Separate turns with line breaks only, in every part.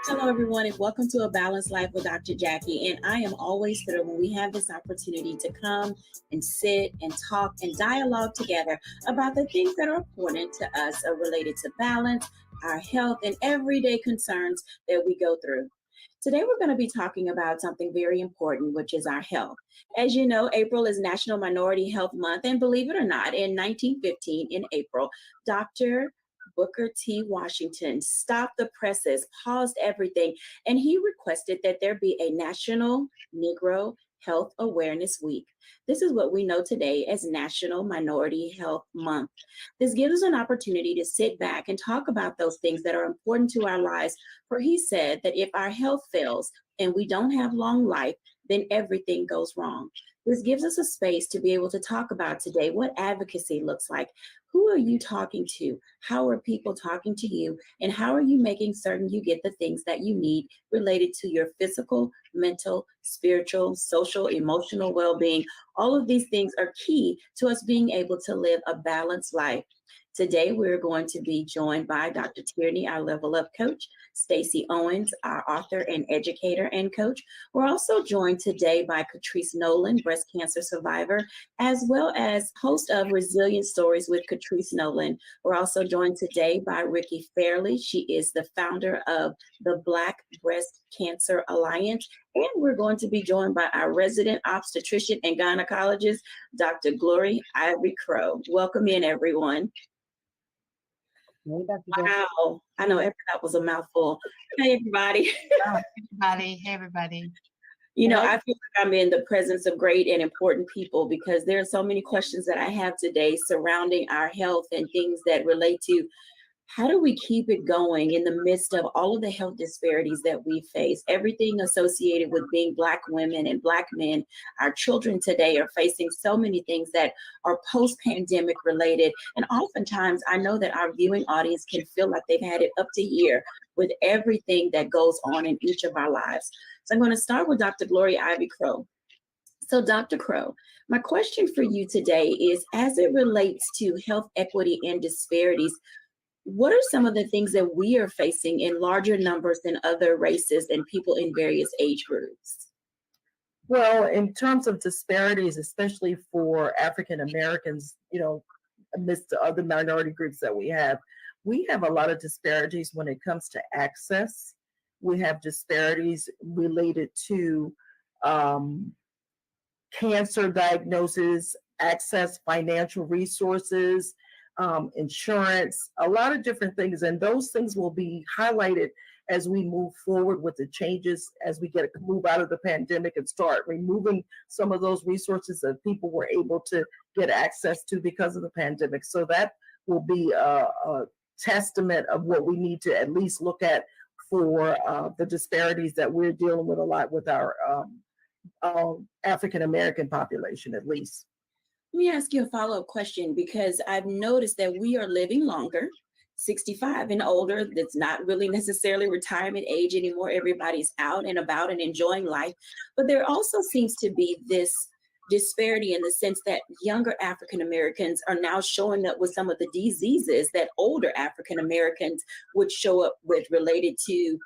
Hello, everyone, and welcome to A Balanced Life with Dr. Jackie. And I am always thrilled when we have this opportunity to come and sit and talk and dialogue together about the things that are important to us related to balance, our health, and everyday concerns that we go through. Today, we're going to be talking about something very important, which is our health. As you know, April is National Minority Health Month. And believe it or not, in 1915, in April, Dr. Booker T. Washington stopped the presses, paused everything, and he requested that there be a National Negro Health Awareness Week. This is what we know today as National Minority Health Month. This gives us an opportunity to sit back and talk about those things that are important to our lives. For he said that if our health fails and we don't have long life, then everything goes wrong. This gives us a space to be able to talk about today what advocacy looks like. Who are you talking to? How are people talking to you? And how are you making certain you get the things that you need related to your physical, mental, spiritual, social, emotional well-being? All of these things are key to us being able to live a balanced life. Today, we're going to be joined by Dr. Tierney, our Level Up coach, Stacey Owens, our author and educator and coach. We're also joined today by Catrice Nolan, breast cancer survivor, as well as host of Resilient Stories with Catrice Nolan. We're also joined today by Ricky Fairley. She is the founder of the Black Breast Cancer Alliance. And we're going to be joined by our resident obstetrician and gynecologist, Dr. Glory Ivy Crow. Welcome in, everyone. Wow, I know that was a mouthful. Hey, everybody.
Hey, everybody.
You know, I feel like I'm in the presence of great and important people because there are so many questions that I have today surrounding our health and things that relate to how do we keep it going in the midst of all of the health disparities that we face, everything associated with being Black women and Black men. Our children today are facing so many things that are post-pandemic related. And oftentimes I know that our viewing audience can feel like they've had it up to here with everything that goes on in each of our lives. So I'm going to start with Dr. Glory Ivy Crow. So Dr. Crow, my question for you today is, as it relates to health equity and disparities, what are some of the things that we are facing in larger numbers than other races and people in various age groups?
Well, in terms of disparities, especially for African Americans, amidst the other minority groups that we have a lot of disparities when it comes to access. We have disparities related to cancer diagnosis, access, financial resources, insurance, a lot of different things. And those things will be highlighted as we move forward with the changes, as we move out of the pandemic and start removing some of those resources that people were able to get access to because of the pandemic. So that will be a testament of what we need to at least look at for the disparities that we're dealing with a lot with our African American population, at least.
Let me ask you a follow-up question, because I've noticed that we are living longer, 65 and older. That's not really necessarily retirement age anymore. Everybody's out and about and enjoying life. But there also seems to be this disparity in the sense that younger African Americans are now showing up with some of the diseases that older African Americans would show up with, related to,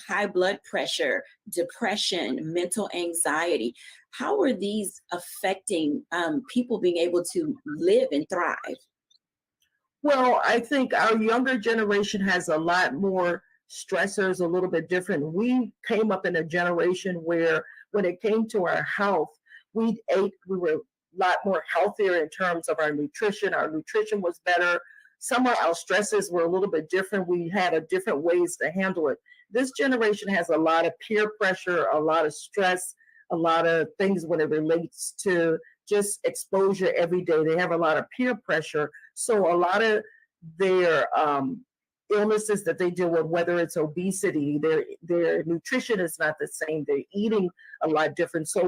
high blood pressure, depression, mental anxiety. How are these affecting people being able to live and thrive?
Well, I think our younger generation has a lot more stressors, a little bit different. We came up in a generation where when it came to our health, we were a lot more healthier in terms of our nutrition. Our nutrition was better. Some of our stresses were a little bit different. We had different ways to handle it. This generation has a lot of peer pressure, a lot of stress, a lot of things when it relates to just exposure every day. They have a lot of peer pressure. So a lot of their illnesses that they deal with, whether it's obesity, their nutrition is not the same. They're eating a lot different. So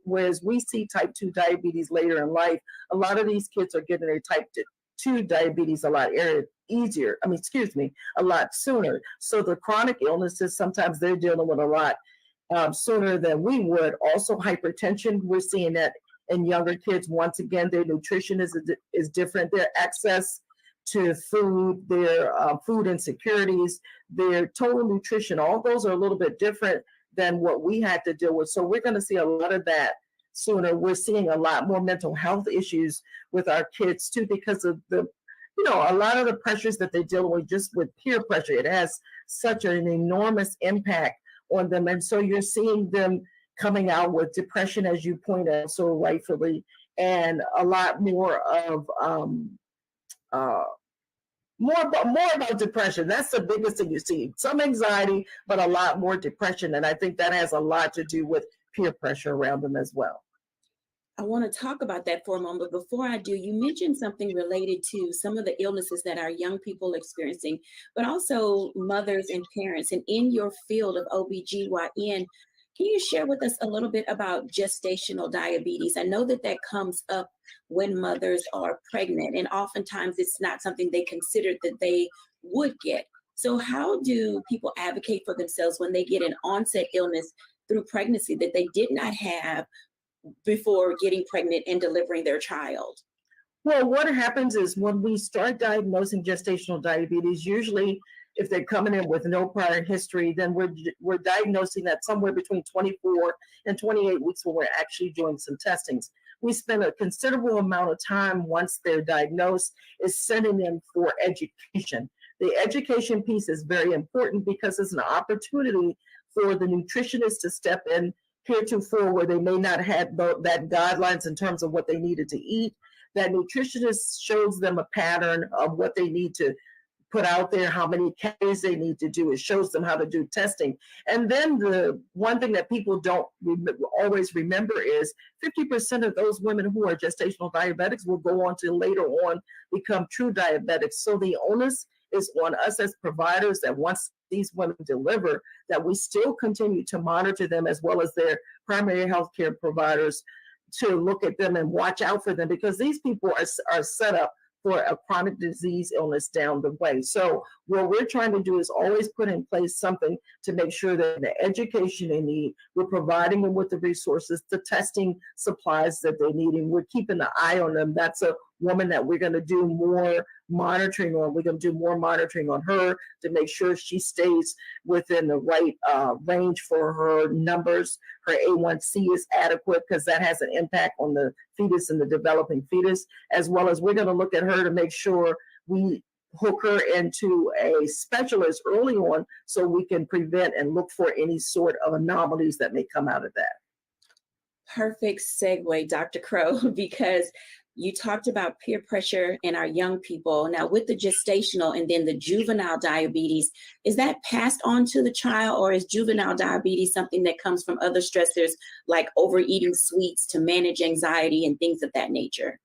whereas we see type 2 diabetes later in life, a lot of these kids are getting their type 2 diabetes a lot a lot sooner. So the chronic illnesses, sometimes they're dealing with a lot sooner than we would. Also hypertension, we're seeing that in younger kids. Once again, their nutrition is different. Their access to food, their food insecurities, their total nutrition, all those are a little bit different than what we had to deal with. So we're going to see a lot of that sooner. We're seeing a lot more mental health issues with our kids too, because of a lot of the pressures that they deal with, just with peer pressure. It has such an enormous impact on them. And so you're seeing them coming out with depression, as you point out so rightfully, and a lot more of more about depression. That's the biggest thing you see. Some anxiety, but a lot more depression. And I think that has a lot to do with peer pressure around them as well.
I want to talk about that for a moment. But before I do, you mentioned something related to some of the illnesses that our young people are experiencing, but also mothers and parents. And in your field of OBGYN, can you share with us a little bit about gestational diabetes? I know that comes up when mothers are pregnant, and oftentimes it's not something they considered that they would get. So how do people advocate for themselves when they get an onset illness through pregnancy that they did not have before getting pregnant and delivering their child?
Well, what happens is when we start diagnosing gestational diabetes, usually if they're coming in with no prior history, then we're diagnosing that somewhere between 24 and 28 weeks when we're actually doing some testings. We spend a considerable amount of time once they're diagnosed is sending them for education. The education piece is very important because it's an opportunity for the nutritionist to step in heretofore where they may not have that guidelines in terms of what they needed to eat. That nutritionist shows them a pattern of what they need to put out there, how many calories they need to do. It shows them how to do testing. And then the one thing that people don't always remember is 50% of those women who are gestational diabetics will go on to later on become true diabetics. So the onus is on us as providers that once these women deliver, that we still continue to monitor them as well as their primary health care providers to look at them and watch out for them, because these people are set up for a chronic disease illness down the way. So what we're trying to do is always put in place something to make sure that the education they need, we're providing them with the resources, the testing supplies that they need, and we're keeping an eye on them. That's a woman that we're going to do more monitoring on. We're going to do more monitoring on her to make sure she stays within the right range for her numbers. Her A1C is adequate because that has an impact on the fetus and the developing fetus, as well as we're going to look at her to make sure we hook her into a specialist early on so we can prevent and look for any sort of anomalies that may come out of that.
Perfect segue, Dr. Crow, because You talked about peer pressure in our young people. Now, with the gestational and then the juvenile diabetes, is that passed on to the child, or is juvenile diabetes something that comes from other stressors like overeating sweets to manage anxiety and things of that nature?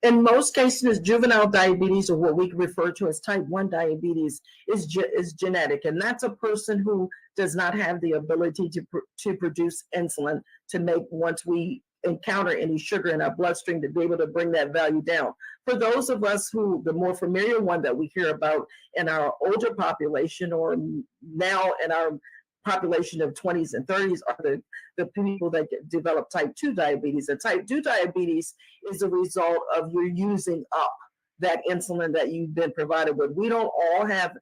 In most cases, juvenile diabetes, or what we refer to as type 1 diabetes, is genetic. And that's a person who does not have the ability to produce insulin to make, once we encounter any sugar in our bloodstream, to be able to bring that value down. For those of us who, the more familiar one that we hear about in our older population, or now in our population of 20s and 30s, are the people that develop type 2 diabetes. And type 2 diabetes is a result of you using up that insulin that you've been provided with. We don't all have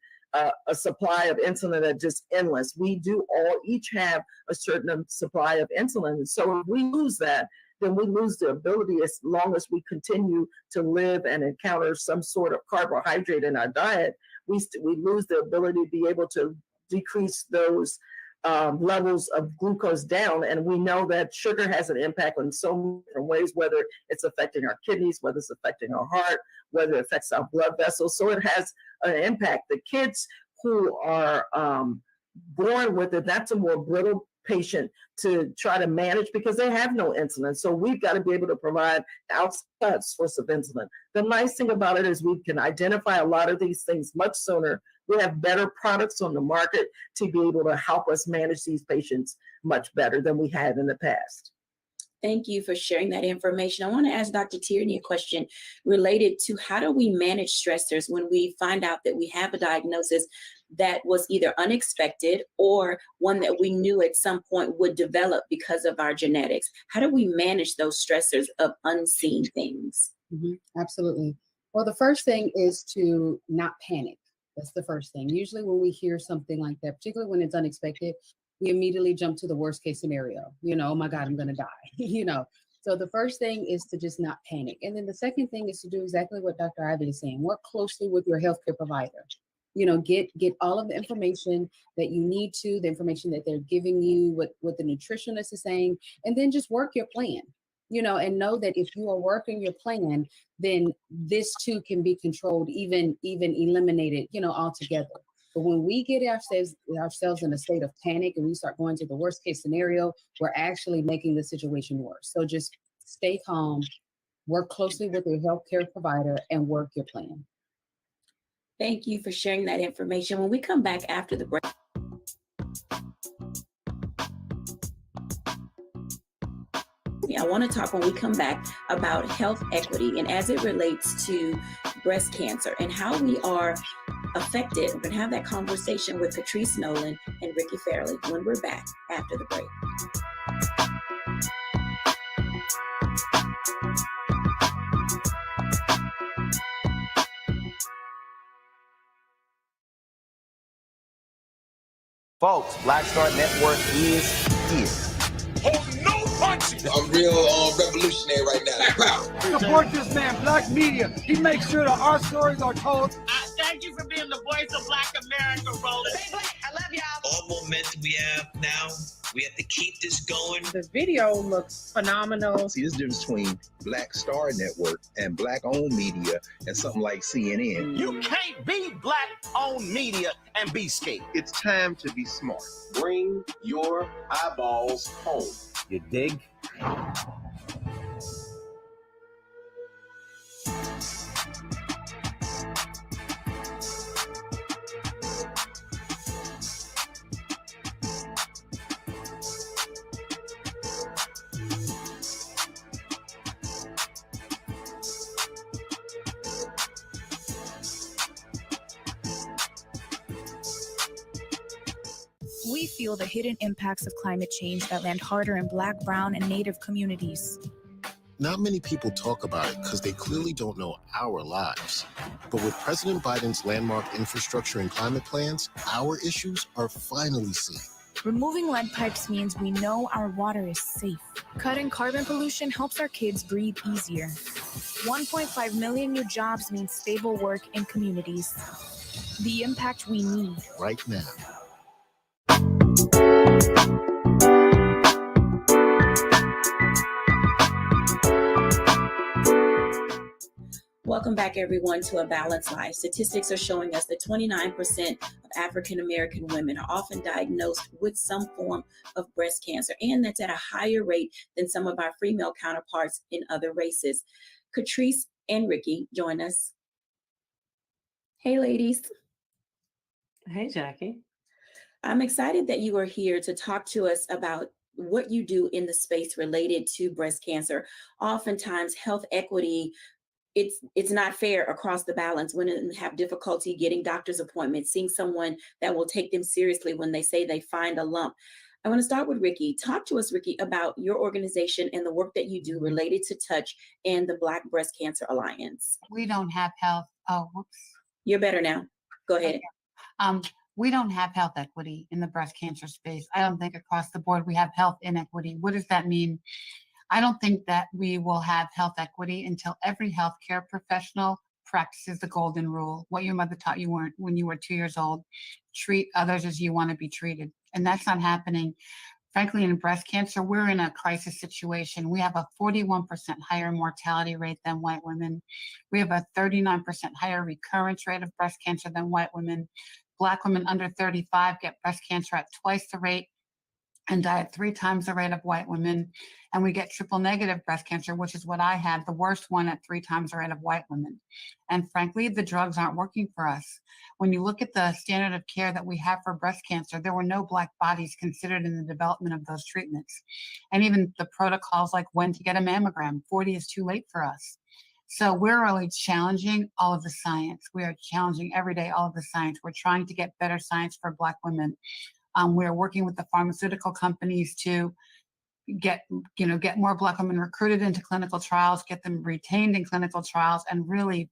a supply of insulin that's just endless. We do all each have a certain supply of insulin. And so if we lose that, then we lose the ability, as long as we continue to live and encounter some sort of carbohydrate in our diet, we lose the ability to be able to decrease those levels of glucose down. And we know that sugar has an impact in so many different ways, whether it's affecting our kidneys, whether it's affecting our heart, whether it affects our blood vessels. So it has an impact. The kids who are born with it, that's a more brittle patient to try to manage because they have no insulin. So we've got to be able to provide outside source of insulin. The nice thing about it is we can identify a lot of these things much sooner. We have better products on the market to be able to help us manage these patients much better than we had in the past.
Thank you for sharing that information. I want to ask Dr. Tierney a question related to how do we manage stressors when we find out that we have a diagnosis that was either unexpected or one that we knew at some point would develop because of our genetics. How do we manage those stressors of unseen things?
Absolutely. Well, the first thing is to not panic. That's the first thing. Usually when we hear something like that, particularly when it's unexpected, we immediately jump to the worst case scenario. Oh my God, I'm going to die. So the first thing is to just not panic. And then the second thing is to do exactly what Dr. Ivy is saying. Work closely with your healthcare provider. Get all of the information that you need to, the information that they're giving you, what the nutritionist is saying, and then just work your plan. And know that if you are working your plan, then this too can be controlled, even eliminated, altogether. But when we get ourselves in a state of panic and we start going to the worst case scenario, we're actually making the situation worse. So just stay calm, work closely with your healthcare provider, and work your plan.
Thank you for sharing that information. When we come back after the break, I want to talk when we come back about health equity and as it relates to breast cancer and how we are affected. We're going to have that conversation with Patrice Nolan and Ricky Fairley when we're back after the break.
Folks, Black Star Network is here.
Hold no punches.
I'm real revolutionary right now.
Support this man, Black Media. He makes sure that our stories are told.
Thank you for being the voice of Black America, Roland.
Stay black. I love y'all.
All momentum we have now, we have to keep this going.
The video looks phenomenal.
See, this difference between Black Star Network and Black-owned media and something like CNN.
You can't be Black-owned media and be scared.
It's time to be smart.
Bring your eyeballs home.
You dig?
We feel the hidden impacts of climate change that land harder in Black, Brown, and Native communities.
Not many people talk about it because they clearly don't know our lives. But with President Biden's landmark infrastructure and climate plans, our issues are finally seen.
Removing lead pipes means we know our water is safe. Cutting carbon pollution helps our kids breathe easier. 1.5 million new jobs means stable work in communities. The impact we need
right now.
Welcome back, everyone, to A Balanced Life. Statistics are showing us that 29% of African American women are often diagnosed with some form of breast cancer, and that's at a higher rate than some of our female counterparts in other races. Catrice and Ricky join us. Hey, ladies.
Hey, Jackie.
I'm excited that you are here to talk to us about what you do in the space related to breast cancer. Oftentimes, health equity, it's not fair across the balance. Women have difficulty getting doctor's appointments, seeing someone that will take them seriously when they say they find a lump. I want to start with Ricky. Talk to us, Ricky, about your organization and the work that you do related to Touch and the Black Breast Cancer Alliance.
We don't have health. Oh, whoops.
You're better now. Go ahead.
Okay. We don't have health equity in the breast cancer space. I don't think across the board we have health inequity. What does that mean? I don't think that we will have health equity until every healthcare professional practices the golden rule, what your mother taught you when you were 2 years old: treat others as you want to be treated. And that's not happening. Frankly, in breast cancer, we're in a crisis situation. We have a 41% higher mortality rate than white women. We have a 39% higher recurrence rate of breast cancer than white women. Black women under 35 get breast cancer at twice the rate and die at 3 times the rate of white women. And we get triple negative breast cancer, which is what I had, the worst one, at 3 times the rate of white women. And frankly, the drugs aren't working for us. When you look at the standard of care that we have for breast cancer, there were no Black bodies considered in the development of those treatments. And even the protocols like when to get a mammogram, 40 is too late for us. So we're really challenging all of the science. We are challenging every day all of the science. We're trying to get better science for Black women. We're working with the pharmaceutical companies to get more Black women recruited into clinical trials, get them retained in clinical trials, and really,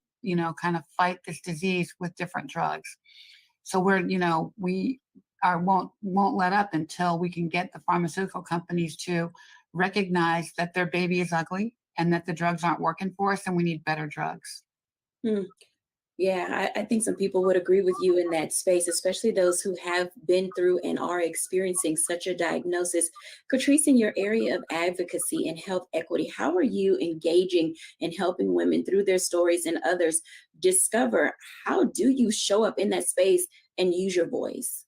kind of fight this disease with different drugs. So we won't let up until we can get the pharmaceutical companies to recognize that their baby is ugly and that the drugs aren't working for us, and we need better drugs.
Yeah, I think some people would agree with you in that space, especially those who have been through and are experiencing such a diagnosis. Catrice, in your area of advocacy and health equity, how are you engaging and helping women through their stories and others discover how do you show up in that space and use your voice?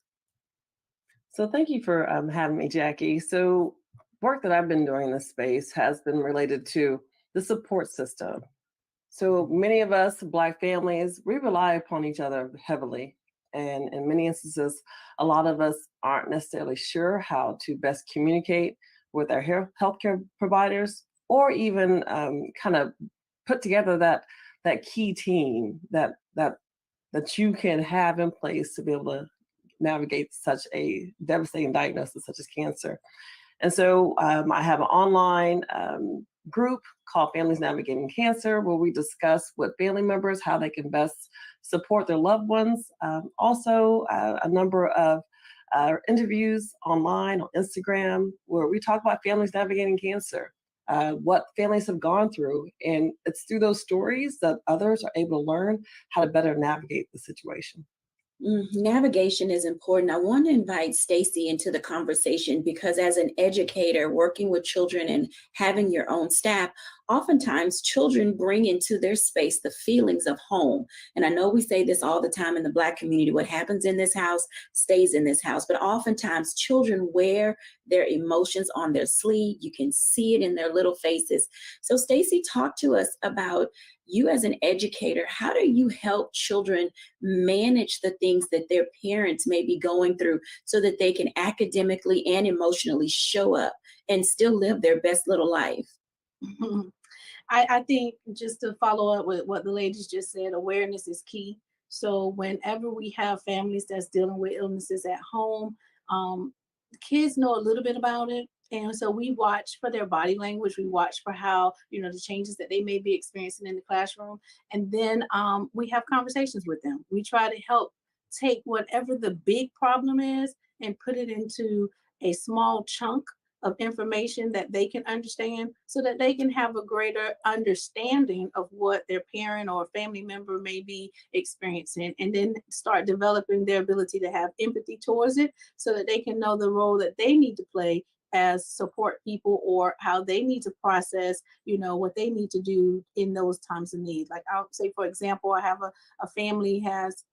So thank you for having me, Jackie. So work that I've been doing in this space has been related to the support system. So many of us, Black families, we rely upon each other heavily. And in many instances, a lot of us aren't necessarily sure how to best communicate with our healthcare providers, or even kind of put together that key team that you can have in place to be able to navigate such a devastating diagnosis such as cancer. And so I have an online group called Families Navigating Cancer, where we discuss with family members how they can best support their loved ones. Also, a number of interviews online on Instagram where we talk about families navigating cancer, what families have gone through. And it's through those stories that others are able to learn how to better navigate the situation.
Navigation is important. I want to invite Stacy into the conversation because as an educator working with children and having your own staff, oftentimes children bring into their space the feelings of home. And I know we say this all the time in the Black community, what happens in this house stays in this house, but oftentimes children wear their emotions on their sleeve. You can see it in their little faces. So Stacy, talk to us about you as an educator. How do you help children manage the things that their parents may be going through so that they can academically and emotionally show up and still live their best little life?
I think, just to follow up with what the ladies just said, awareness is key. So whenever we have families that's dealing with illnesses at home, kids know a little bit about it. And so we watch for their body language. We watch for how, the changes that they may be experiencing in the classroom. And then we have conversations with them. We try to help take whatever the big problem is and put it into a small chunk of information that they can understand so that they can have a greater understanding of what their parent or family member may be experiencing, and then start developing their ability to have empathy towards it so that they can know the role that they need to play as support people, or how they need to process, what they need to do in those times of need. Like I'll say, for example, I have a family has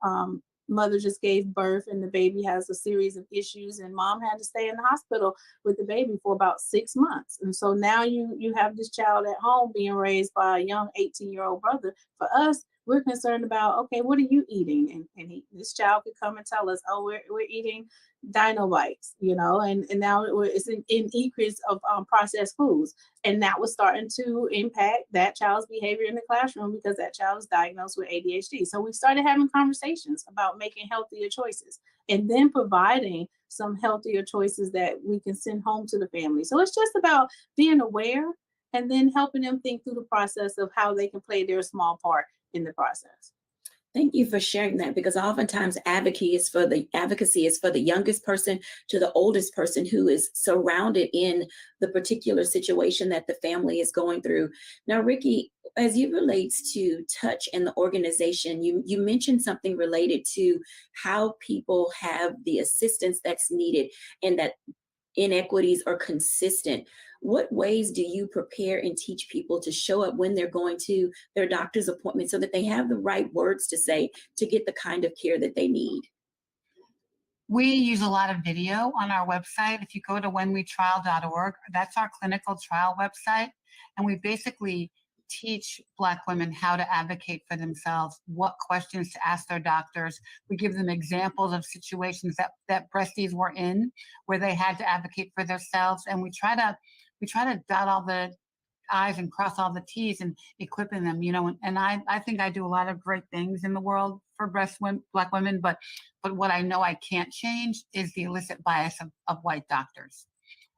mother just gave birth and the baby has a series of issues, and mom had to stay in the hospital with the baby for about 6 months. And so now you have this child at home being raised by a young 18-year-old brother. For us, we're concerned about, okay, what are you eating? And this child could come and tell us, oh, we're eating dino bites, and now it's an increase of processed foods. And that was starting to impact that child's behavior in the classroom because that child was diagnosed with ADHD. So we started having conversations about making healthier choices and then providing some healthier choices that we can send home to the family. So it's just about being aware and then helping them think through the process of how they can play their small part in the process.
Thank you for sharing that, because oftentimes advocacy is for the youngest person to the oldest person who is surrounded in the particular situation that the family is going through. Now, Ricky, as it relates to touch and the organization, you mentioned something related to how people have the assistance that's needed and that inequities are consistent. What ways do you prepare and teach people to show up when they're going to their doctor's appointment so that they have the right words to say to get the kind of care that they need?
We use a lot of video on our website. If you go to whenwetrial.org, that's our clinical trial website. And we basically teach Black women how to advocate for themselves, what questions to ask their doctors. We give them examples of situations that breasties were in where they had to advocate for themselves. And we try to dot all the I's and cross all the T's and equipping them, and I think I do a lot of great things in the world for Black women, but what I know I can't change is the illicit bias of white doctors.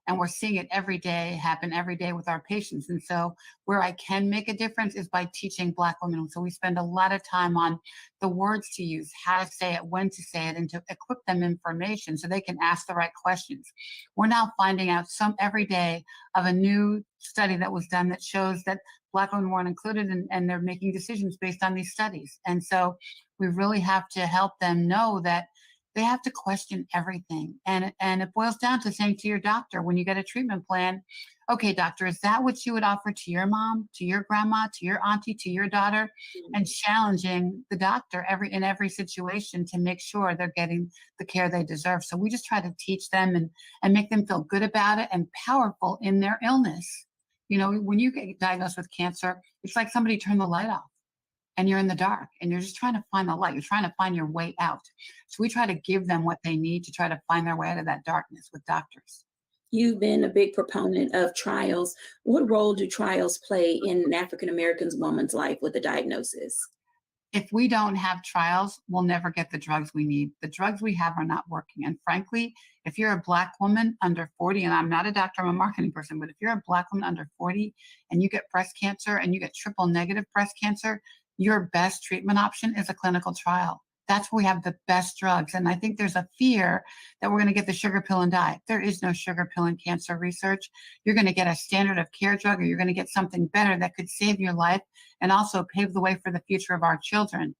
And we're seeing it happen every day with our patients. And so where I can make a difference is by teaching Black women. So we spend a lot of time on the words to use, how to say it, when to say it, and to equip them information so they can ask the right questions. We're now finding out every day of a new study that was done that shows that Black women weren't included, and they're making decisions based on these studies. And so we really have to help them know that they have to question everything. And it boils down to saying to your doctor, when you get a treatment plan, okay, doctor, is that what you would offer to your mom, to your grandma, to your auntie, to your daughter? And challenging the doctor in every situation to make sure they're getting the care they deserve. So we just try to teach them and make them feel good about it and powerful in their illness. When you get diagnosed with cancer, it's like somebody turned the light off and you're in the dark and you're just trying to find the light. You're trying to find your way out. So we try to give them what they need to try to find their way out of that darkness with doctors.
You've been a big proponent of trials. What role do trials play in an African American woman's life with a diagnosis?
If we don't have trials, we'll never get the drugs we need. The drugs we have are not working. And frankly, if you're a Black woman under 40, and I'm not a doctor, I'm a marketing person, but if you're a Black woman under 40 and you get breast cancer and you get triple negative breast cancer, your best treatment option is a clinical trial. That's where we have the best drugs. And I think there's a fear that we're going to get the sugar pill and die. There is no sugar pill in cancer research. You're going to get a standard of care drug, or you're going to get something better that could save your life and also pave the way for the future of our children.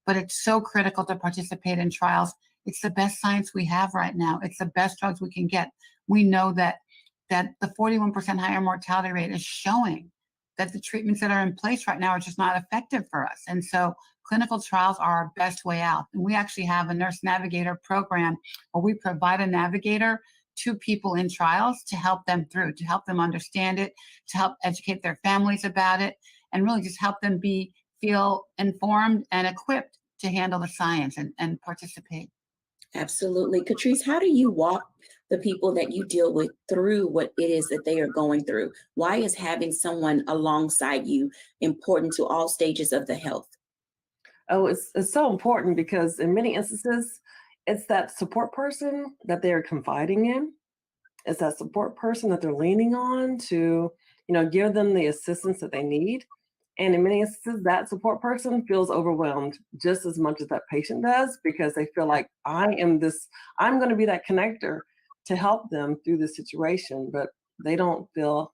But it's so critical to participate in trials. It's the best science we have right now. It's the best drugs we can get. We know that the 41% higher mortality rate is showing that the treatments that are in place right now are just not effective for us. And so clinical trials are our best way out. And we actually have a nurse navigator program where we provide a navigator to people in trials to help them through, to help them understand it, to help educate their families about it, and really just help them feel informed and equipped to handle the science and participate.
Absolutely. Catrice, how do you walk the people that you deal with through what it is that they are going through? Why is having someone alongside you important to all stages of the health?
Oh, it's so important because in many instances, it's that support person that they're confiding in. It's that support person that they're leaning on to, give them the assistance that they need. And in many instances, that support person feels overwhelmed just as much as that patient does, because they feel like I'm going to be that connector to help them through the situation, but they don't feel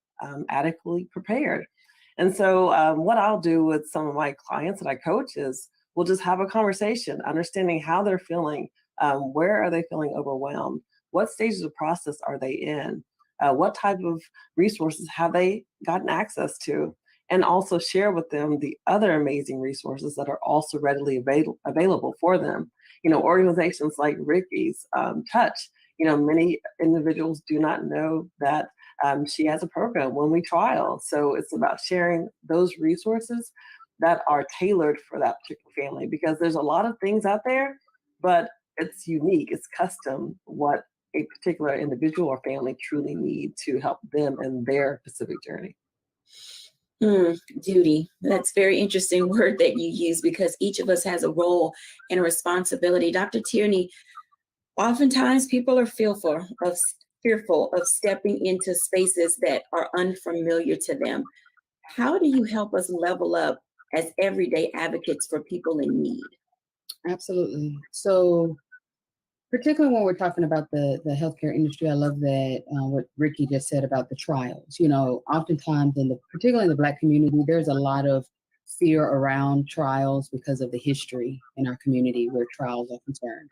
adequately prepared. And so what I'll do with some of my clients that I coach is we'll just have a conversation, understanding how they're feeling. Where are they feeling overwhelmed? What stages of process are they in? what type of resources have they gotten access to, and also share with them the other amazing resources that are also readily available for them. Organizations like Ricky's Touch, many individuals do not know that she has a program when we trial. So it's about sharing those resources that are tailored for that particular family, because there's a lot of things out there, but it's unique, it's custom what a particular individual or family truly need to help them in their specific journey.
Duty. That's very interesting word that you use, because each of us has a role and a responsibility. Dr. Tierney, oftentimes people are fearful of stepping into spaces that are unfamiliar to them. How do you help us level up as everyday advocates for people in need?
Absolutely. So particularly when we're talking about the healthcare industry, I love that what Ricky just said about the trials. Oftentimes, particularly in the Black community, there's a lot of fear around trials because of the history in our community where trials are concerned.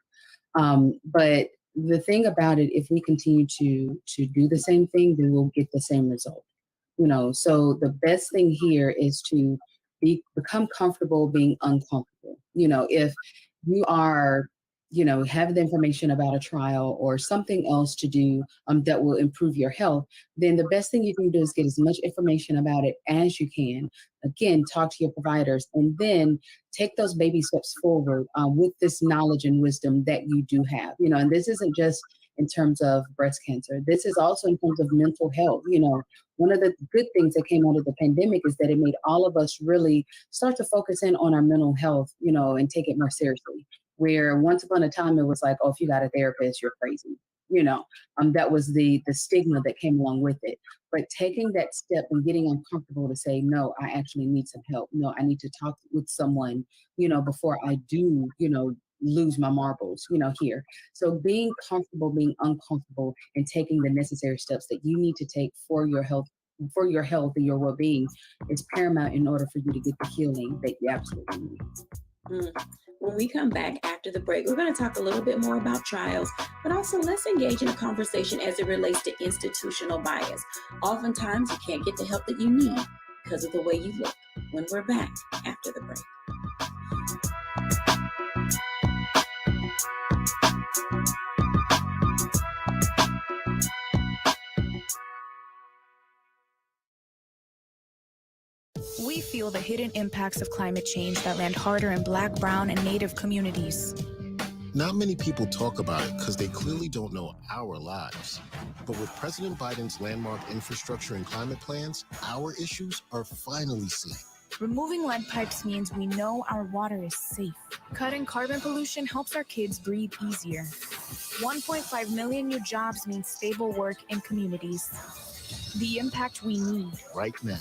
But the thing about it, if we continue to do the same thing, then we'll get the same result. So the best thing here is to become comfortable being uncomfortable. If you are have the information about a trial or something else to do that will improve your health, then the best thing you can do is get as much information about it as you can. Again, talk to your providers, and then take those baby steps forward with this knowledge and wisdom that you do have. And this isn't just in terms of breast cancer. This is also in terms of mental health. One of the good things that came out of the pandemic is that it made all of us really start to focus in on our mental health, and take it more seriously. Where once upon a time it was like, oh, if you got a therapist, you're crazy. That was the stigma that came along with it. But taking that step and getting uncomfortable to say, no, I actually need some help. No, I need to talk with someone, before I do, lose my marbles, here. So being comfortable, being uncomfortable, and taking the necessary steps that you need to take for your health and your well-being is paramount in order for you to get the healing that you absolutely need.
When we come back after the break, we're going to talk a little bit more about trials, but also let's engage in a conversation as it relates to institutional bias. Oftentimes, you can't get the help that you need because of the way you look. When we're back after the break.
We feel the hidden impacts of climate change that land harder in Black, Brown, and Native communities.
Not many people talk about it because they clearly don't know our lives. But with President Biden's landmark infrastructure and climate plans, our issues are finally seen.
Removing lead pipes means we know our water is safe. Cutting carbon pollution helps our kids breathe easier. 1.5 million new jobs means stable work in communities. The impact we need
right now.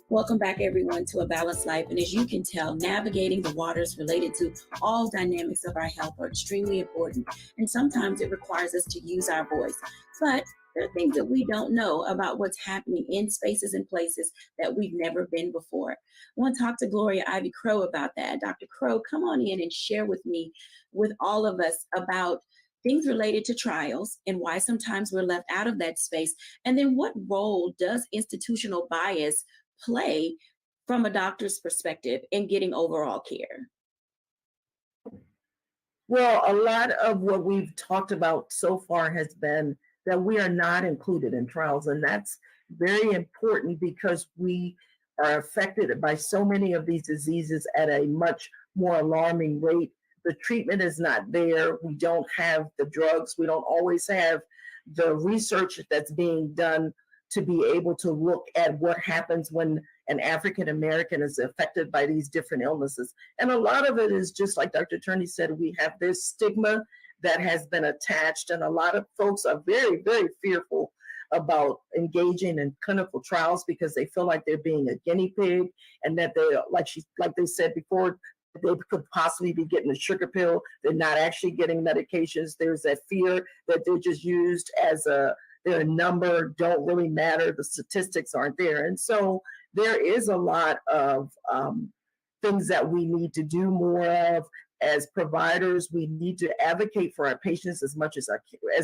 Welcome back, everyone, to A Balanced Life. And as you can tell, navigating the waters related to all dynamics of our health are extremely important. And sometimes it requires us to use our voice. But there are things that we don't know about what's happening in spaces and places that we've never been before. I want to talk to Gloria Ivy Crow about that. Dr. Crow, come on in and share with me, with all of us, about things related to trials and why sometimes we're left out of that space. And then what role does institutional bias play from a doctor's perspective in getting overall care?
Well, a lot of what we've talked about so far has been that we are not included in trials. And that's very important because we are affected by so many of these diseases at a much more alarming rate. The treatment is not there. We don't have the drugs. We don't always have the research that's being done to be able to look at what happens when an African American is affected by these different illnesses. And a lot of it is just like Dr. Tierney said, we have this stigma that has been attached, and a lot of folks are very, very fearful about engaging in clinical trials because they feel like they're being a guinea pig, and that they, like they said before, they could possibly be getting a sugar pill. They're not actually getting medications. There's that fear that they're just used as their number, don't really matter. The statistics aren't there. And so there is a lot of things that we need to do more of. As providers, we need to advocate for our patients as much as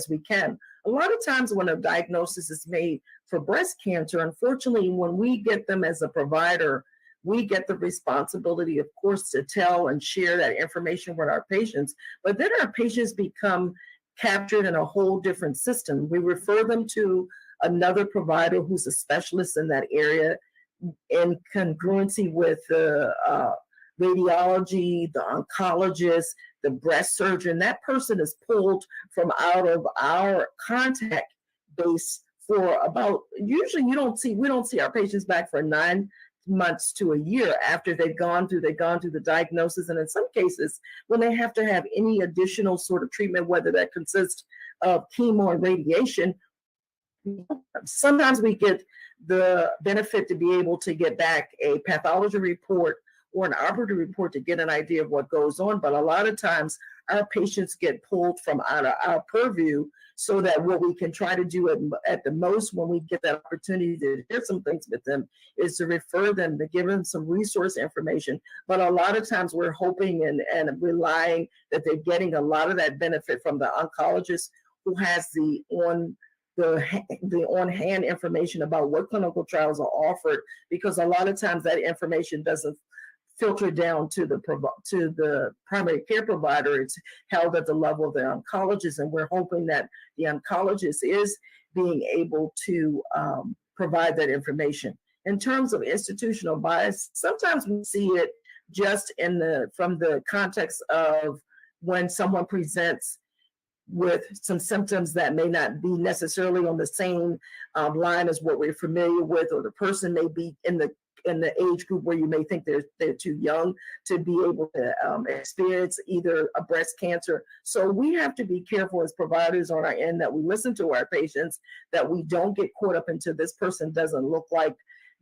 we can. A lot of times when a diagnosis is made for breast cancer, unfortunately, when we get them as a provider, we get the responsibility, of course, to tell and share that information with our patients, but then our patients become captured in a whole different system. We refer them to another provider who's a specialist in that area in congruency with the radiology, the oncologist, the breast surgeon. That person is pulled from out of our contact base for about, usually we don't see our patients back for 9 months to a year after they've gone through the diagnosis. And in some cases, when they have to have any additional sort of treatment, whether that consists of chemo and radiation, sometimes we get the benefit to be able to get back a pathology report or an operative report to get an idea of what goes on. But a lot of times our patients get pulled from out of our purview, so that what we can try to do at the most when we get that opportunity to hear some things with them is to refer them, to give them some resource information. But a lot of times we're hoping and relying that they're getting a lot of that benefit from the oncologist who has the on-hand information about what clinical trials are offered, because a lot of times that information doesn't filter down to the primary care provider. It's held at the level of the oncologist, and we're hoping that the oncologist is being able to provide that information. In terms of institutional bias, sometimes we see it just from the context of when someone presents with some symptoms that may not be necessarily on the same line as what we're familiar with, or the person may be in the age group where you may think they're too young to be able to experience either a breast cancer. So we have to be careful as providers on our end that we listen to our patients, that we don't get caught up into this person doesn't look like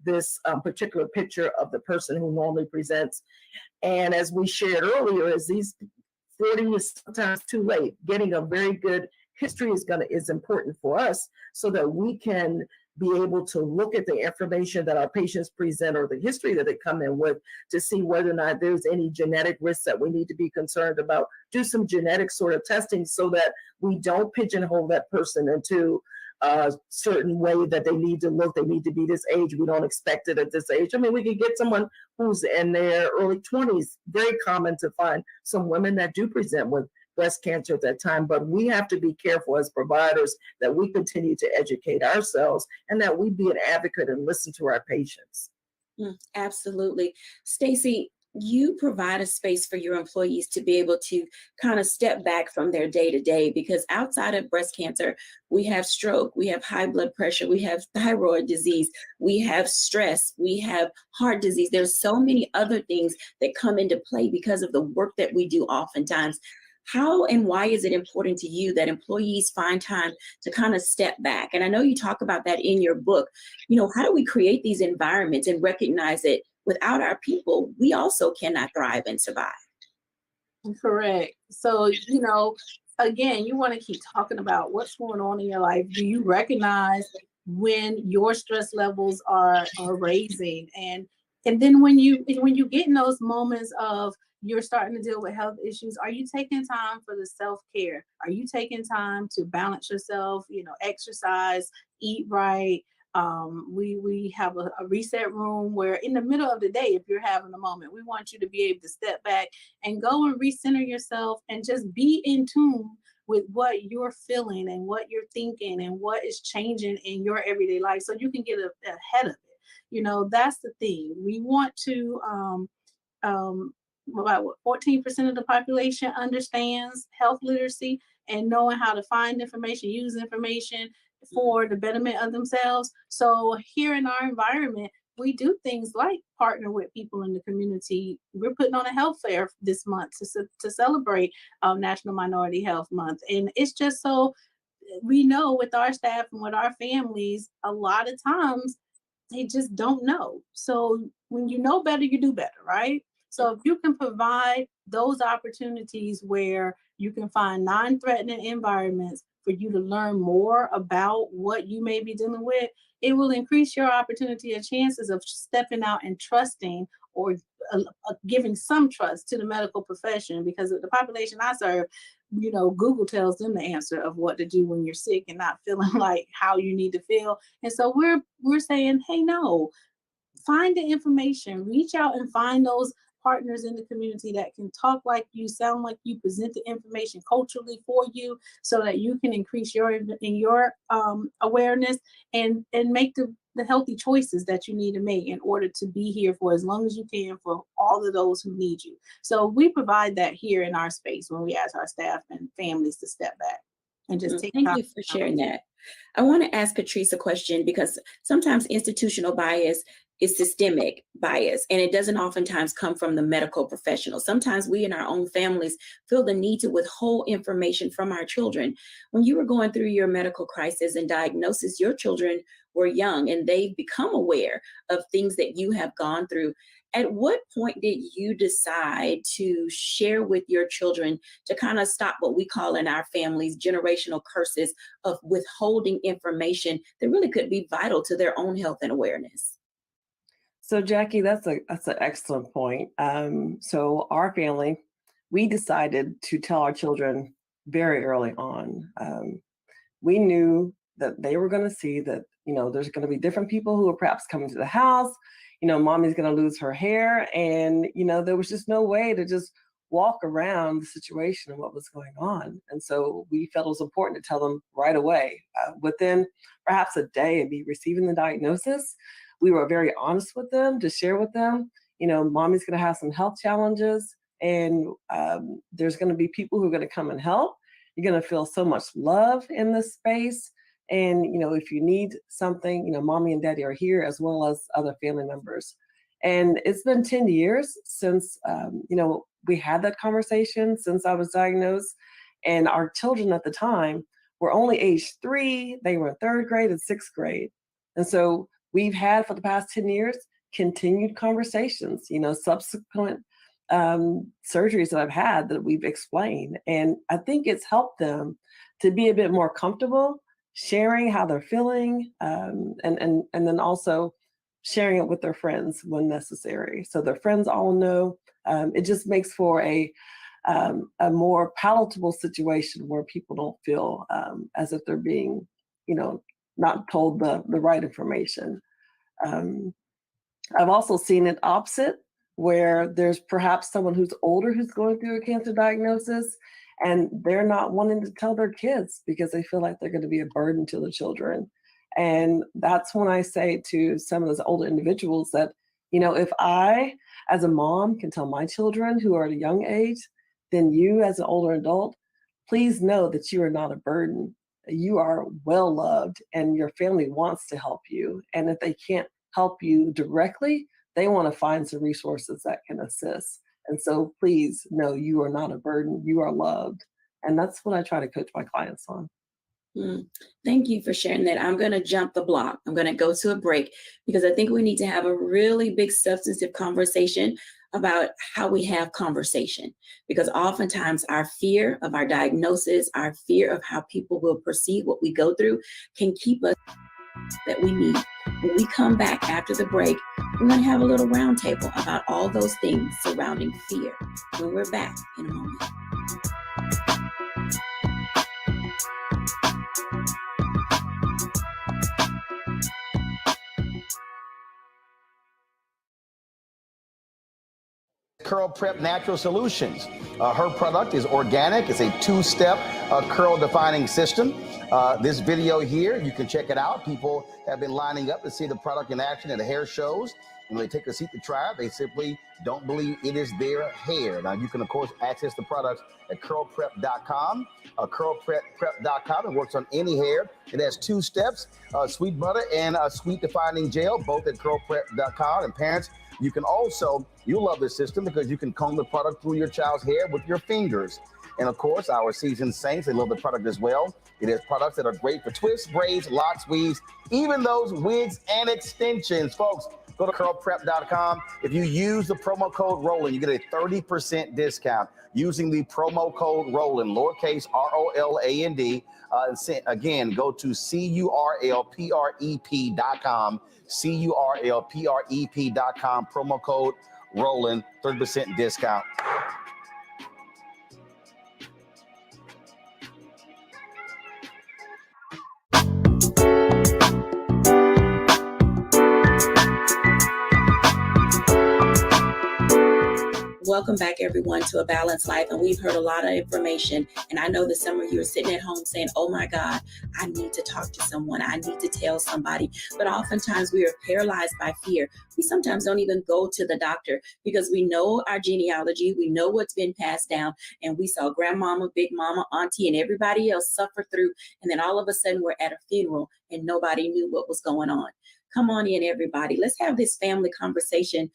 this particular picture of the person who normally presents. And as we shared earlier, as these 40 is sometimes too late, getting a very good history is important for us, so that we can be able to look at the information that our patients present or the history that they come in with to see whether or not there's any genetic risks that we need to be concerned about. Do some genetic sort of testing so that we don't pigeonhole that person into a certain way that they need to look. They need to be this age. We don't expect it at this age. I mean, we could get someone who's in their early 20s. Very common to find some women that do present with breast cancer at that time, but we have to be careful as providers that we continue to educate ourselves and that we be an advocate and listen to our patients.
Absolutely. Stacey, you provide a space for your employees to be able to kind of step back from their day to day, because outside of breast cancer, we have stroke, we have high blood pressure, we have thyroid disease, we have stress, we have heart disease. There's so many other things that come into play because of the work that we do oftentimes. How and why is it important to you that employees find time to kind of step back? And I know you talk about that in your book. How do we create these environments and recognize that without our people, we also cannot thrive and survive?
Correct. So, again, you want to keep talking about what's going on in your life. Do you recognize when your stress levels are raising? And then when you get in those moments of you're starting to deal with health issues, are you taking time for the self-care? Are you taking time to balance yourself, exercise, eat right? We have a reset room where in the middle of the day, if you're having a moment, we want you to be able to step back and go and recenter yourself and just be in tune with what you're feeling and what you're thinking and what is changing in your everyday life, so you can get ahead of it. That's the thing. We want to about 14% of the population understands health literacy and knowing how to find information, use information for the betterment of themselves. So here in our environment, we do things like partner with people in the community. We're putting on a health fair this month to celebrate National Minority Health Month. And it's just so we know with our staff and with our families, a lot of times they just don't know. So when you know better, you do better, right? So if you can provide those opportunities where you can find non-threatening environments for you to learn more about what you may be dealing with, it will increase your opportunity and chances of stepping out and trusting or giving some trust to the medical profession, because the population I serve, Google tells them the answer of what to do when you're sick and not feeling like how you need to feel. And so we're saying, hey, no, find the information, reach out and find those partners in the community that can talk like you, sound like you, present the information culturally for you, so that you can increase your awareness and make the healthy choices that you need to make in order to be here for as long as you can for all of those who need you. So we provide that here in our space when we ask our staff and families to step back and just take
Thank you for sharing that. I want to ask Patrice a question, because sometimes institutional bias is systemic bias, and it doesn't oftentimes come from the medical professional. Sometimes we in our own families feel the need to withhold information from our children. When you were going through your medical crisis and diagnosis, your children were young and they've become aware of things that you have gone through. At what point did you decide to share with your children to kind of stop what we call in our families generational curses of withholding information that really could be vital to their own health and awareness?
So Jackie, that's an excellent point. So our family, we decided to tell our children very early on. We knew that they were going to see that, there's going to be different people who are perhaps coming to the house. Mommy's going to lose her hair, and there was just no way to just walk around the situation and what was going on. And so we felt it was important to tell them right away. Within perhaps a day of me receiving the diagnosis, we were very honest with them to share with them, mommy's going to have some health challenges, and there's going to be people who are going to come and help. You're going to feel so much love in this space. And, if you need something, mommy and daddy are here, as well as other family members. And it's been 10 years since, we had that conversation, since I was diagnosed. And our children at the time were only age 3. They were in 3rd grade and 6th grade. And so we've had, for the past 10 years, continued conversations, subsequent surgeries that I've had that we've explained. And I think it's helped them to be a bit more comfortable sharing how they're feeling, and then also sharing it with their friends when necessary. So their friends all know. It just makes for a more palatable situation where people don't feel as if they're being, not told the right information. I've also seen it opposite, where there's perhaps someone who's older who's going through a cancer diagnosis, and they're not wanting to tell their kids because they feel like they're going to be a burden to the children. And that's when I say to some of those older individuals that, if I, as a mom, can tell my children who are at a young age, then you, as an older adult, please know that you are not a burden. You are well loved, and your family wants to help you. And if they can't help you directly, they want to find some resources that can assist. And so please know you are not a burden. You are loved. And that's what I try to coach my clients on.
Thank you for sharing that. I'm going to jump the block. I'm going to go to a break, because I think we need to have a really big substantive conversation about how we have conversation, because oftentimes our fear of our diagnosis, our fear of how people will perceive what we go through can keep us that we need. When we come back after the break, we're going to have a little roundtable about all those things surrounding fear when we're back in a moment.
Curl Prep Natural Solutions. Her product is organic. It's a 2-step curl defining system. This video here, you can check it out. People have been lining up to see the product in action at the hair shows. When they take a seat to try it, they simply don't believe it is their hair. Now, you can, of course, access the products at curlprep.com. Curlprep.com. It works on any hair. It has 2 steps, sweet butter and a sweet defining gel, both at curlprep.com. And parents, you can also, you'll love this system because you can comb the product through your child's hair with your fingers. And of course, our seasoned saints, they love the product as well. It has products that are great for twists, braids, locks, weaves, even those wigs and extensions. Folks, Go to curlprep.com. If you use the promo code ROLAND, you get a 30% discount using the promo code ROLAND, lowercase ROLAND. Again, go to curlprep.com, curlprep.com, promo code ROLAND, 30% discount.
Welcome back, everyone, to A Balanced Life. And we've heard a lot of information. And I know that some of you are sitting at home saying, oh my God, I need to talk to someone. I need to tell somebody. But oftentimes we are paralyzed by fear. We sometimes don't even go to the doctor because we know our genealogy. We know what's been passed down. And we saw grandmama, big mama, auntie, and everybody else suffer through. And then all of a sudden we're at a funeral and nobody knew what was going on. Come on in, everybody. Let's have this family conversation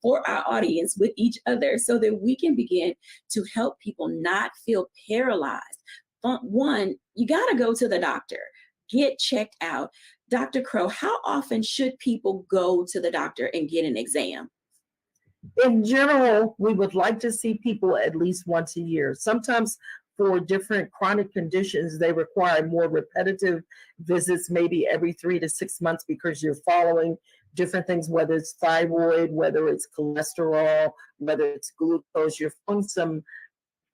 for our audience with each other so that we can begin to help people not feel paralyzed. One, you got to go to the doctor, get checked out. Dr. Crow, how often should people go to the doctor and get an exam?
In general, we would like to see people at least once a year. Sometimes for different chronic conditions, they require more repetitive visits, maybe every 3 to 6 months, because you're following different things, whether it's thyroid, whether it's cholesterol, whether it's glucose. You're following some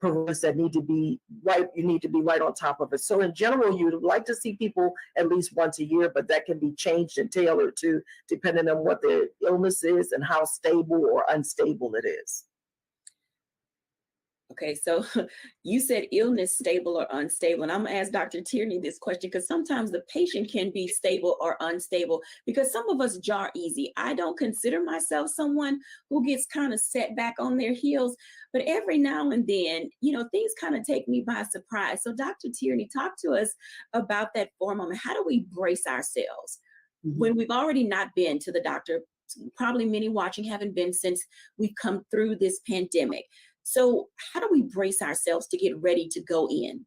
parameters that need to be right. You need to be right on top of it. So in general, you'd like to see people at least once a year, but that can be changed and tailored to depending on what their illness is and how stable or unstable it is.
Okay, so you said illness, stable or unstable. And I'm going to ask Dr. Tierney this question because sometimes the patient can be stable or unstable because some of us jar easy. I don't consider myself someone who gets kind of set back on their heels, but every now and then, things kind of take me by surprise. So Dr. Tierney, talk to us about that for a moment. How do we brace ourselves when we've already not been to the doctor? Probably many watching haven't been since we've come through this pandemic. So how do we brace ourselves to get ready to go in?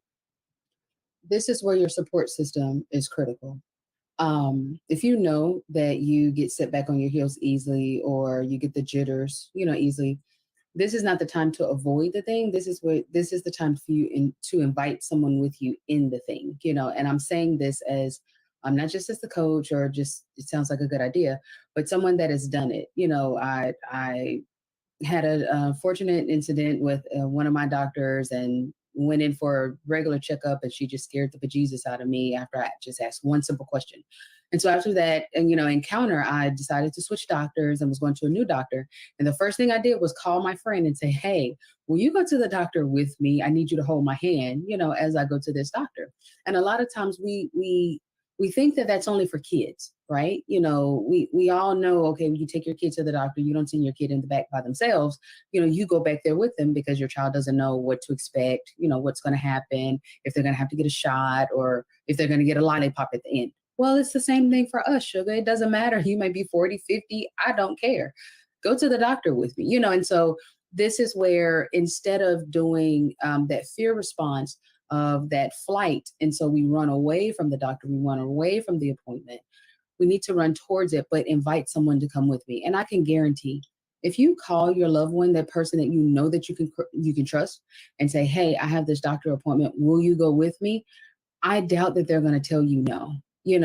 This is where your support system is critical. If you know that you get set back on your heels easily or you get the jitters, easily, this is not the time to avoid the thing. This is the time for you to invite someone with you in the thing, and I'm saying this as not just as the coach or just, it sounds like a good idea, but someone that has done it. I had a fortunate incident with one of my doctors and went in for a regular checkup, and she just scared the bejesus out of me after I just asked one simple question. And so after that, encounter, I decided to switch doctors and was going to a new doctor. And the first thing I did was call my friend and say, hey, will you go to the doctor with me? I need you to hold my hand, as I go to this doctor. And a lot of times we think that that's only for kids, right? We all know, okay, when you take your kid to the doctor, you don't send your kid in the back by themselves. You go back there with them because your child doesn't know what to expect, what's going to happen, if they're going to have to get a shot or if they're going to get a lollipop at the end. Well, it's the same thing for us, sugar. It doesn't matter. You may be 40, 50. I don't care. Go to the doctor with me, and so this is where instead of doing that fear response of that flight, and so we run away from the doctor, we run away from the appointment, we need to run towards it, but invite someone to come with me. And I can guarantee, if you call your loved one, that person that you know that you can trust, and say, hey, I have this doctor appointment, will you go with me? I doubt that they're going to tell you no.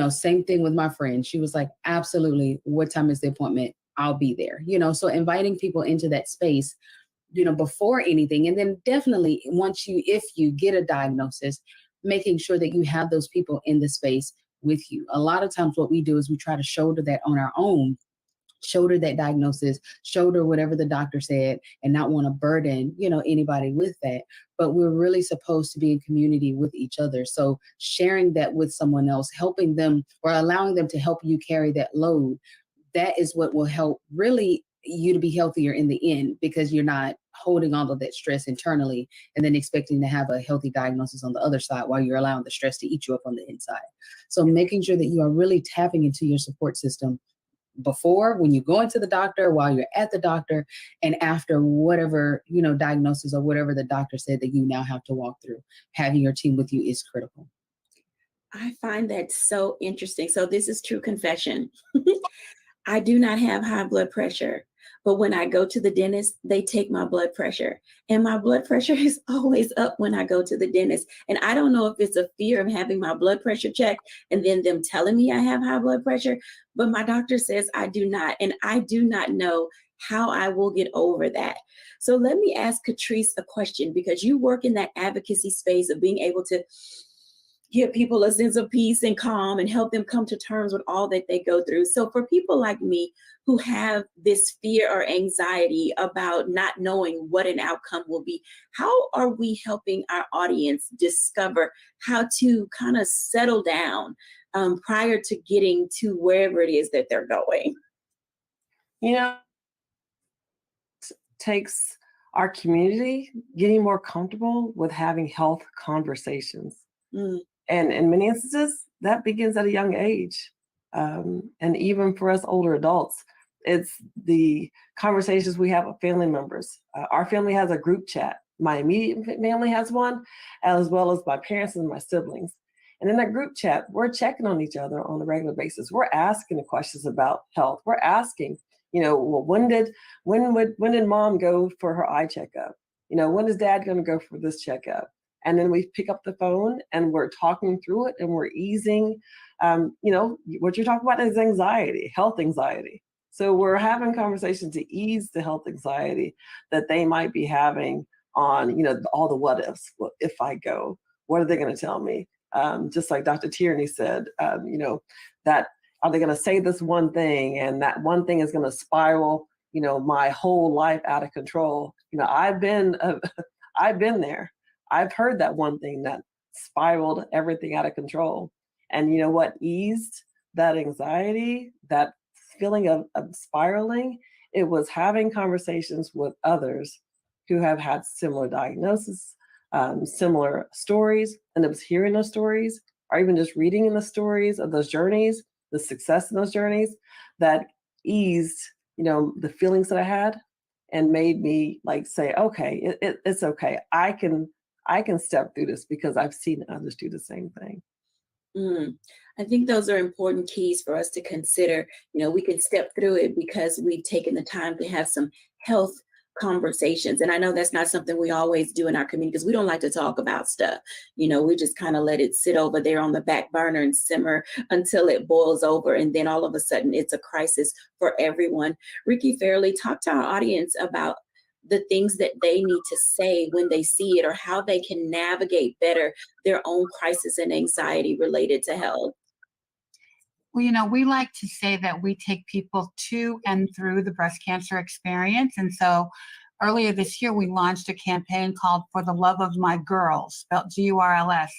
Same thing with my friend. She was like, absolutely. What time is the appointment? I'll be there. So inviting people into that space, before anything. And then definitely if you get a diagnosis, making sure that you have those people in the space with you. A lot of times what we do is we try to shoulder that on our own, shoulder that diagnosis, shoulder whatever the doctor said, and not want to burden, anybody with that. But we're really supposed to be in community with each other. So sharing that with someone else, helping them or allowing them to help you carry that load, that is what will help really you to be healthier in the end, because you're not holding all of that stress internally and then expecting to have a healthy diagnosis on the other side while you're allowing the stress to eat you up on the inside. So making sure that you are really tapping into your support system before, when you go into the doctor, while you're at the doctor, and after whatever, diagnosis or whatever the doctor said that you now have to walk through. Having your team with you is critical.
I find that so interesting. So this is true confession. I do not have high blood pressure, but when I go to the dentist, they take my blood pressure. And my blood pressure is always up when I go to the dentist. And I don't know if it's a fear of having my blood pressure checked and then them telling me I have high blood pressure, but my doctor says I do not. And I do not know how I will get over that. So let me ask Catrice a question, because you work in that advocacy space of being able to give people a sense of peace and calm and help them come to terms with all that they go through. So for people like me who have this fear or anxiety about not knowing what an outcome will be, how are we helping our audience discover how to kind of settle down prior to getting to wherever it is that they're going?
You know, it takes our community getting more comfortable with having health conversations. And in many instances, that begins at a young age. And even for us older adults, it's the conversations we have with family members. Our family has a group chat. My immediate family has one, as well as my parents and my siblings. And in that group chat, we're checking on each other on a regular basis. We're asking the questions about health. We're asking, well, when did mom go for her eye checkup? When is dad going to go for this checkup? And then we pick up the phone and we're talking through it and we're easing, what you're talking about is anxiety, health anxiety. So we're having conversations to ease the health anxiety that they might be having on, all the what ifs. Well, if I go, what are they going to tell me? Just like Dr. Tierney said, that are they going to say this one thing and that one thing is going to spiral, my whole life out of control? I've been there. I've heard that one thing that spiraled everything out of control. And you know what eased that anxiety, that feeling of spiraling? It was having conversations with others who have had similar diagnoses, similar stories, and it was hearing those stories, or even just reading in the stories of those journeys, the success in those journeys, that eased, the feelings that I had and made me say, okay, it's okay. I can step through this because I've seen others do the same thing.
I think those are important keys for us to consider. We can step through it because we've taken the time to have some health conversations. And I know that's not something we always do in our community because we don't like to talk about stuff. We just kind of let it sit over there on the back burner and simmer until it boils over. And then all of a sudden it's a crisis for everyone. Ricky Fairley, talk to our audience about the things that they need to say when they see it, or how they can navigate better their own crisis and anxiety related to health.
Well, we like to say that we take people to and through the breast cancer experience. And so earlier this year, we launched a campaign called For the Love of My Girls, spelled G-U-R-L-S.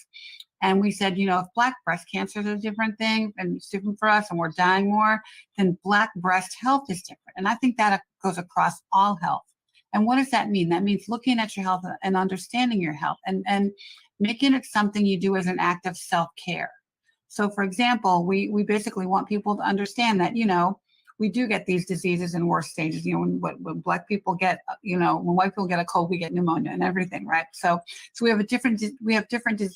And we said, if Black breast cancer is a different thing and it's different for us and we're dying more, then Black breast health is different. And I think that goes across all health. And what does that mean? That means looking at your health and understanding your health and making it something you do as an act of self-care. So, for example, we basically want people to understand that, we do get these diseases in worse stages. When Black people get, when white people get a cold, we get pneumonia and everything, right? So we have different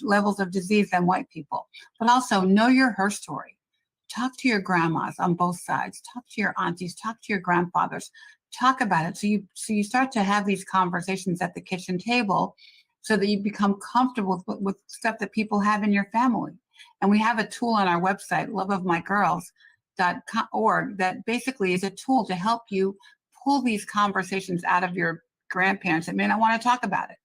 levels of disease than white people. But also know her story. Talk to your grandmas on both sides. Talk to your aunties. Talk to your grandfathers. Talk about it. So you start to have these conversations at the kitchen table so that you become comfortable with stuff that people have in your family. And we have a tool on our website, loveofmygirls.org, that basically is a tool to help you pull these conversations out of your grandparents that may not want to talk about it.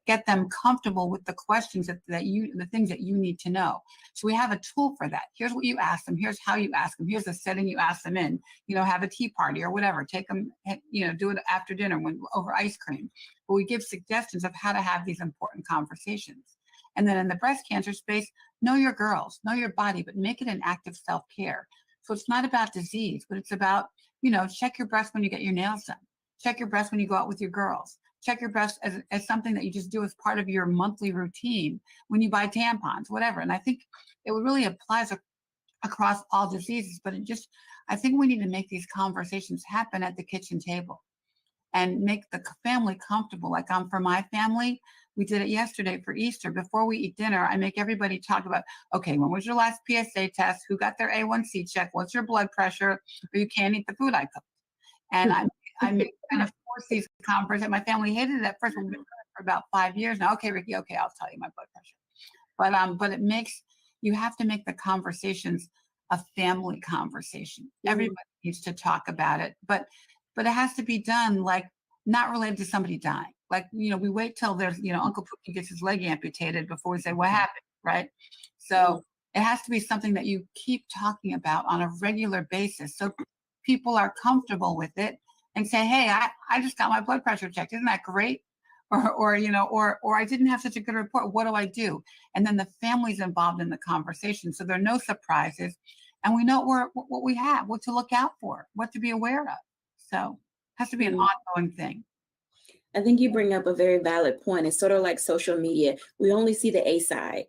Get them comfortable with the questions the things that you need to know. So we have a tool for that. Here's what you ask them. Here's how you ask them. Here's the setting you ask them in. Have a tea party or whatever. Take them, do it after dinner over ice cream. But we give suggestions of how to have these important conversations. And then in the breast cancer space, know your girls, know your body, but make it an act of self-care. So it's not about disease, but it's about, check your breast when you get your nails done. Check your breast when you go out with your girls. Check your breast as something that you just do as part of your monthly routine when you buy tampons, whatever. And I think it really applies across all diseases, but I think we need to make these conversations happen at the kitchen table and make the family comfortable. For my family, We did it yesterday for Easter. Before we eat dinner, I make everybody talk about, okay, when was your last PSA test? Who got their A1C check? What's your blood pressure? Or you can't eat the food I cooked. And I make kind of force these conversations. My family hated it at first. We've been doing it for about 5 years now. Okay, Ricky, okay, I'll tell you my blood pressure. But it makes, you have to make the conversations a family conversation. Everybody needs to talk about it, but it has to be done like not related to somebody dying. Like, you know, we wait till there's, you know, Uncle Pookie gets his leg amputated before we say what happened, right? So it has to be something that you keep talking about on a regular basis, so people are comfortable with it and say, hey, I just got my blood pressure checked. Isn't that great? Or you know, or I didn't have such a good report. What do I do? And then the family's involved in the conversation, so there are no surprises, and we know what we have, what to look out for, what to be aware of. So it has to be an ongoing thing.
I think you bring up a very valid point. It's sort of like social media. We only see the A side.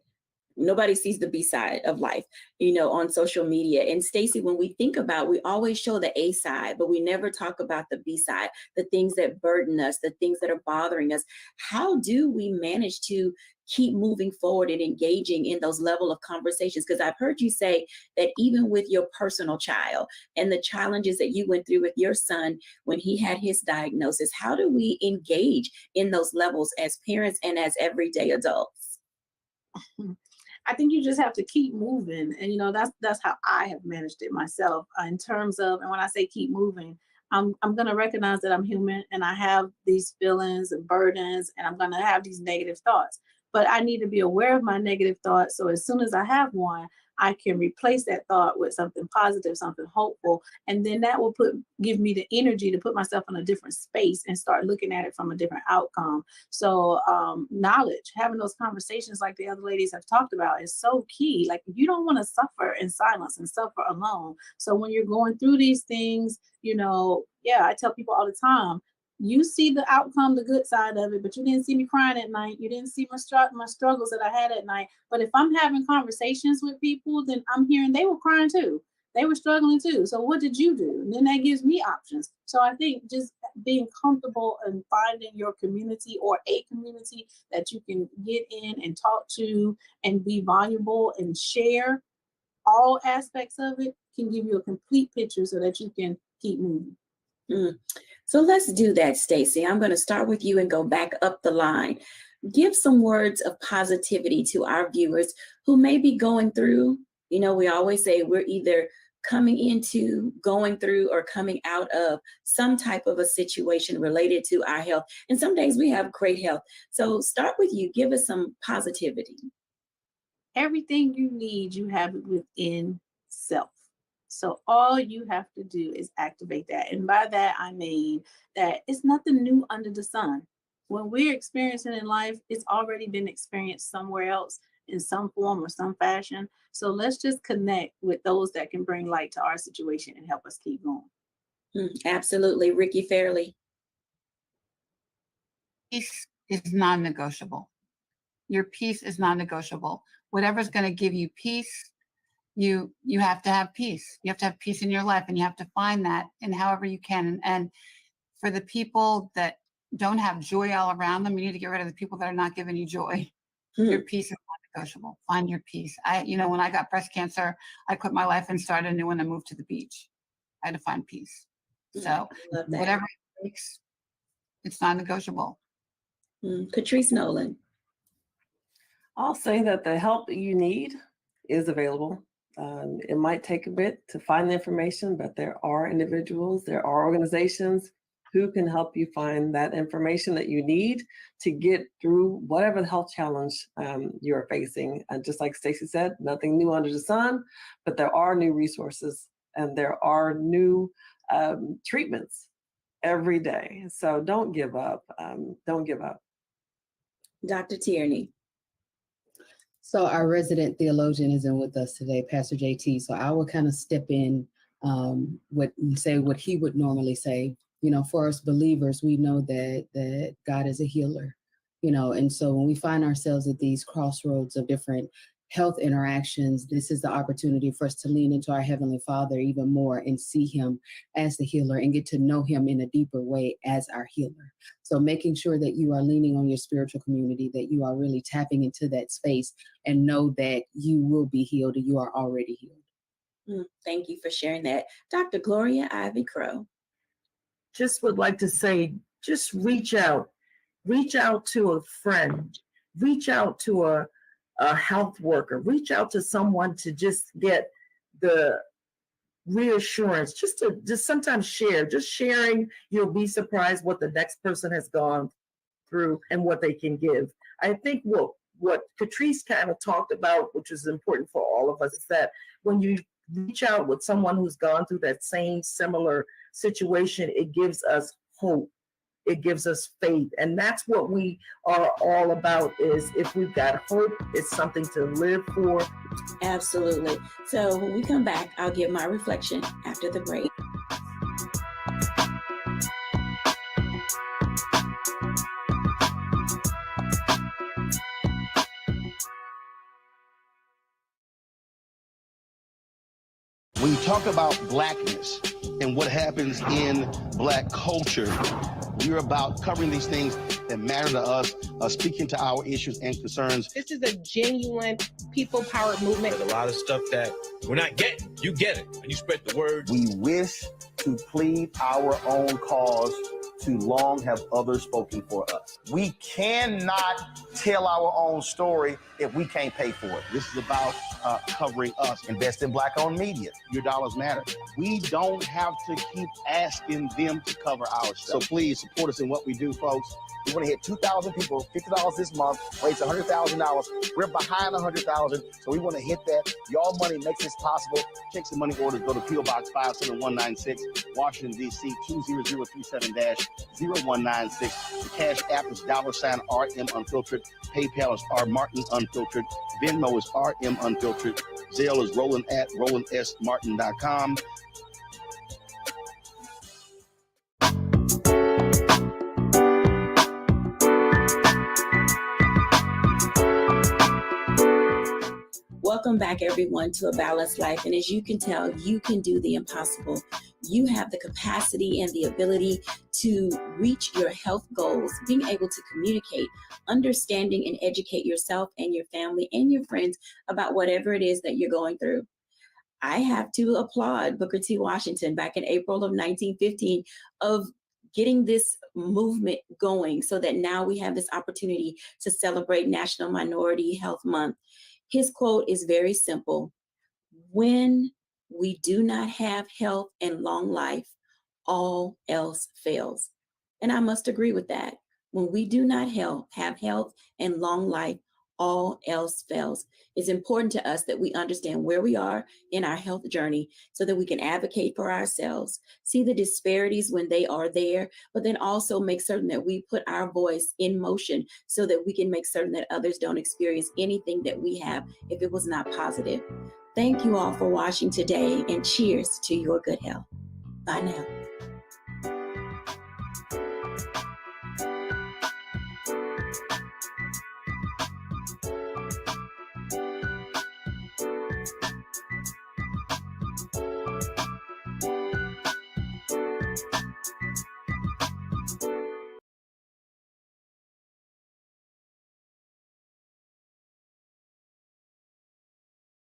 Nobody sees the B side of life, you know, on social media. And Stacey, when we think about, we always show the A side, but we never talk about the B side, the things that burden us, the things that are bothering us. How do we manage to keep moving forward and engaging in those level of conversations? Because I've heard you say that even with your personal child and the challenges that you went through with your son when he had his diagnosis, how do we engage in those levels as parents and as everyday adults?
I think you just have to keep moving. And, you know, that's how I have managed it myself in terms of, and when I say keep moving, I'm going to recognize that I'm human and I have these feelings and burdens, and I'm going to have these negative thoughts. But I need to be aware of my negative thoughts. So as soon as I have one, I can replace that thought with something positive, something hopeful. And then that will give me the energy to put myself in a different space and start looking at it from a different outcome. So knowledge, having those conversations like the other ladies have talked about is so key. Like, you don't want to suffer in silence and suffer alone. So when you're going through these things, you know, I tell people all the time, you see the outcome, the good side of it, but you didn't see me crying at night. You didn't see my struggles that I had at night. But if I'm having conversations with people, then I'm hearing they were crying too. They were struggling too. So what did you do? And then that gives me options. So I think just being comfortable and finding your community or a community that you can get in and talk to and be vulnerable and share all aspects of it can give you a complete picture so that you can keep moving.
So let's do that, Stacey. I'm going to start with you and go back up the line. Give some words of positivity to our viewers who may be going through, you know, we always say we're either coming into, going through, or coming out of some type of a situation related to our health. And some days we have great health. So start with you. Give us some positivity.
Everything you need, you have it within self. So all you have to do is activate that. And by that, I mean that it's nothing new under the sun. When we're experiencing in life, it's already been experienced somewhere else in some form or some fashion. So let's just connect with those that can bring light to our situation and help us keep going.
Absolutely. Ricky Fairley.
Peace is non-negotiable. Your peace is non-negotiable. Whatever's going to give you peace, you have to have peace. You have to have peace in your life, and you have to find that in however you can. And for the people that don't have joy all around them, you need to get rid of the people that are not giving you joy. Your peace is non-negotiable. Find your peace. When I got breast cancer, I quit my life and started a new one and moved to the beach. I had to find peace. So whatever it takes, it's non-negotiable.
Catrice Nolan.
I'll say that the help that you need is available. It might take a bit to find the information, but there are individuals, there are organizations who can help you find that information that you need to get through whatever the health challenge you're facing. And just like Stacey said, nothing new under the sun, but there are new resources and there are new treatments every day. So don't give up. Don't give up.
Dr. Tierney.
So our resident theologian isn't with us today, Pastor JT. So I will kind of step in what he would normally say. You know, for us believers, we know that God is a healer, you know, and so when we find ourselves at these crossroads of different health interactions, this is the opportunity for us to lean into our Heavenly Father even more and see him as the healer and get to know him in a deeper way as our healer. So making sure that you are leaning on your spiritual community, that you are really tapping into that space and know that you will be healed and you are already healed.
Thank you for sharing that. Dr. Gloria Ivy Crow.
Just would like to say, just reach out to a friend, reach out to a health worker, reach out to someone to just get the reassurance, just sometimes share. Just sharing, you'll be surprised what the next person has gone through and what they can give. I think what Catrice kind of talked about, which is important for all of us, is that when you reach out with someone who's gone through that same similar situation, it gives us hope. It gives us faith. And that's what we are all about, is if we've got hope, it's something to live for.
Absolutely. So when we come back, I'll give my reflection after the break.
When you talk about blackness and what happens in Black culture, we're about covering these things that matter to us, speaking to our issues and concerns.
This is a genuine people-powered movement.
There's a lot of stuff that we're not getting. You get it, and you spread the word.
We wish to plead our own cause. Too long have others spoken for us. We cannot tell our own story if we can't pay for it. This is about covering us. Invest in Black-owned media. Your dollars matter. We don't have to keep asking them to cover our stuff. So please support us in what we do, folks. We want to hit 2,000 people, $50 this month, raise $100,000. We're behind 100,000, so we want to hit that. Y'all money makes this possible. Check some money orders. Go to P.O. Box 57196, Washington, D.C. 20037-0196. The Cash App is $RM Unfiltered. PayPal is R Martin Unfiltered. Venmo is RM Unfiltered. Zelle is Roland@RolandSMartin.com.
Welcome back, everyone, to A Balanced Life. And as you can tell, you can do the impossible. You have the capacity and the ability to reach your health goals, being able to communicate, understanding and educate yourself and your family and your friends about whatever it is that you're going through. I have to applaud Booker T. Washington back in April of 1915 of getting this movement going so that now we have this opportunity to celebrate National Minority Health Month. His quote is very simple. When we do not have health and long life, all else fails. And I must agree with that. When we do not have health and long life, all else fails. It's important to us that we understand where we are in our health journey so that we can advocate for ourselves, see the disparities when they are there, but then also make certain that we put our voice in motion so that we can make certain that others don't experience anything that we have if it was not positive. Thank you all for watching today, and cheers to your good health. Bye now.